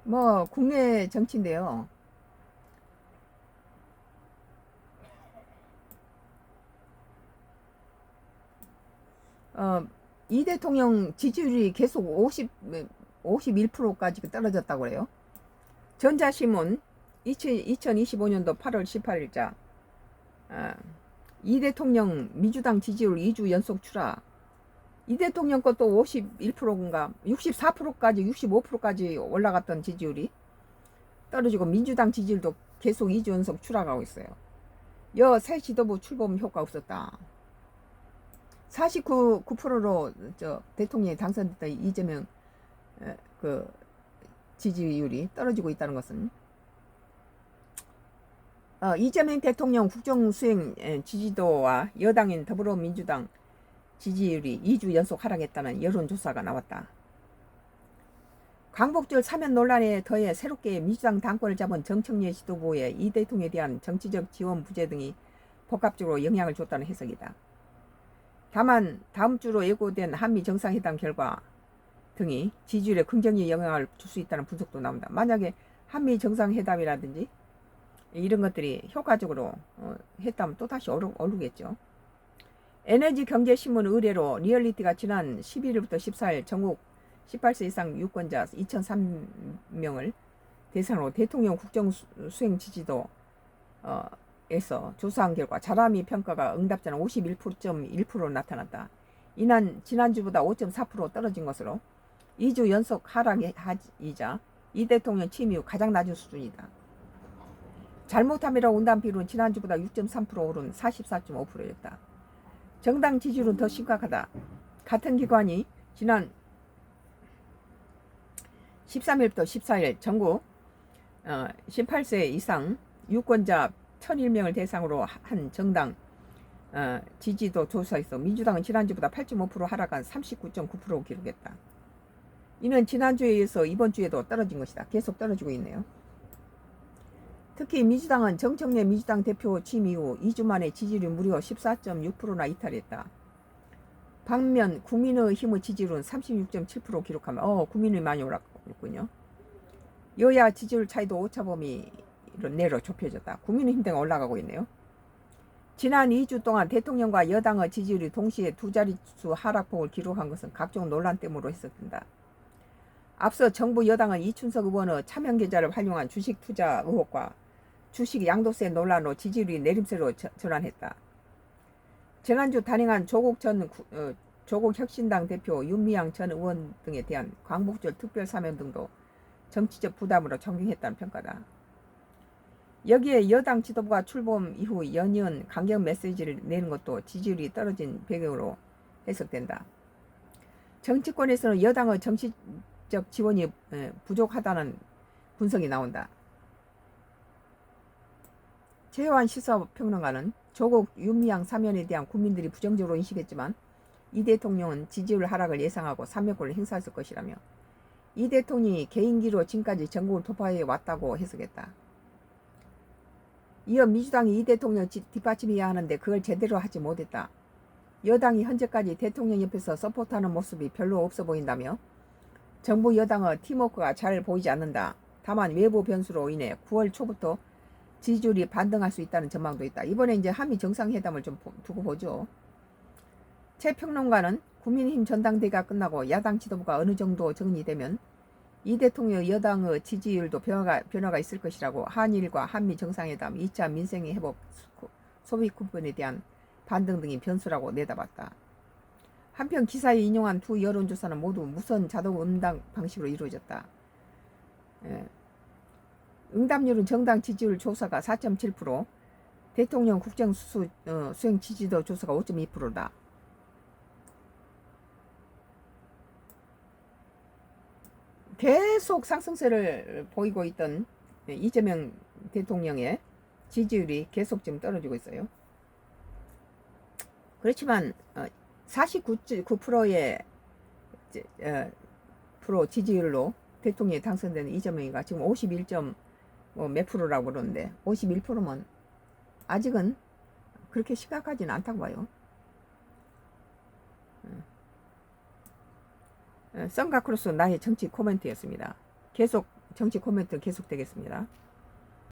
뭐 국내 정치인데요. 어, 이 대통령 지지율이 계속 51%까지 떨어졌다고 그래요. 전자신문 2025년도 8월 18일자 이 대통령 민주당 지지율 2주 연속 추락. 이 대통령 것도 51%인가 64%까지 65%까지 올라갔던 지지율이 떨어지고 민주당 지지율도 계속 2주 연속 추락하고 있어요. 새 지도부 출범 효과 없었다. 49%로 대통령이 당선됐던 이재명 그 지지율이 떨어지고 있다는 것은 이재명 대통령 국정수행 지지도와 여당인 더불어민주당 지지율이 2주 연속 하락했다는 여론조사가 나왔다. 광복절 사면 논란에 더해 새롭게 민주당 당권을 잡은 정청래 지도부의 이 대통령에 대한 정치적 지원 부재 등이 복합적으로 영향을 줬다는 해석이다. 다만 다음 주로 예고된 한미 정상회담 결과 등이 지지율에 긍정적 영향을 줄 수 있다는 분석도 나온다. 만약에 한미 정상회담이라든지 이런 것들이 효과적으로 했다면 또다시 오르겠죠. 에너지경제신문 의뢰로 리얼리티가 지난 11일부터 14일 전국 18세 이상 유권자 2,003명을 대상으로 대통령 국정수행 지지도 에서 조사한 결과 자람이 평가가 응답자는 51.1%로 나타났다. 이는 지난주보다 5.4% 떨어진 것으로 2주 연속 하락이자 이 대통령 취임 이후 가장 낮은 수준이다. 잘못함이라고 응답 비율은 지난주보다 6.3% 오른 44.5%였다. 정당 지지율은 더 심각하다. 같은 기관이 지난 13일부터 14일 전국 18세 이상 유권자 1001명을 대상으로 한 정당 지지도 조사에서 민주당은 지난주보다 8.5% 하락한 39.9%를 기록했다. 이는 지난주에 이어서 이번 주에도 떨어진 것이다. 계속 떨어지고 있네요. 특히 민주당은 정청래 민주당 대표 취임 이후 2주 만에 지지율이 무려 14.6%나 이탈했다. 반면 국민의힘의 지지율은 36.7% 기록하며 국민이 많이 올랐고 있군요. 여야 지지율 차이도 오차범위 내로 좁혀졌다. 국민의힘 등 올라가고 있네요. 지난 2주 동안 대통령과 여당의 지지율이 동시에 두 자릿수 하락폭을 기록한 것은 각종 논란 때문으로 해석된다. 앞서 정부 여당은 이춘석 의원의 차명 계좌를 활용한 주식 투자 의혹과 주식 양도세 논란으로 지지율이 내림세로 전환했다. 지난주 단행한 조국 혁신당 대표 윤미향 전 의원 등에 대한 광복절 특별 사면 등도 정치적 부담으로 적용했다는 평가다. 여기에 여당 지도부가 출범 이후 연이은 강경 메시지를 내는 것도 지지율이 떨어진 배경으로 해석된다. 정치권에서는 여당의 정치적 지원이 부족하다는 분석이 나온다. 최요한 시사평론가는 조국 윤미향 사면에 대한 국민들이 부정적으로 인식했지만 이 대통령은 지지율 하락을 예상하고 사면권을 행사했을 것이라며 이 대통령이 개인기로 지금까지 전국을 돌파해 왔다고 해석했다. 이어 민주당이 이 대통령 뒷받침해야 하는데 그걸 제대로 하지 못했다. 여당이 현재까지 대통령 옆에서 서포트하는 모습이 별로 없어 보인다며 정부 여당의 팀워크가 잘 보이지 않는다. 다만 외부 변수로 인해 9월 초부터 지지율이 반등할 수 있다는 전망도 있다. 이번에 이제 한미 정상회담을 좀 두고 보죠. 최 평론가는 국민의힘 전당대회가 끝나고 야당 지도부가 어느 정도 정리되면 이 대통령 여당의 지지율도 변화가 있을 것이라고 한일과 한미 정상회담, 2차 민생 회복, 소비 쿠폰에 대한 반등 등이 변수라고 내다봤다. 한편 기사에 인용한 두 여론조사는 모두 무선 자동 응답 방식으로 이루어졌다. 응답률은 정당 지지율 조사가 4.7%, 대통령 국정 수행 지지도 조사가 5.2%다. 계속 상승세를 보이고 있던 이재명 대통령의 지지율이 계속 지금 떨어지고 있어요. 그렇지만 49.9%의 프로 지지율로 대통령이 당선된 이재명이가 지금 51. 몇 프로라고 그러는데 51%면 아직은 그렇게 심각하지는 않다고 봐요. 썬가크로스 나의 정치 코멘트였습니다. 계속 정치 코멘트 계속되겠습니다.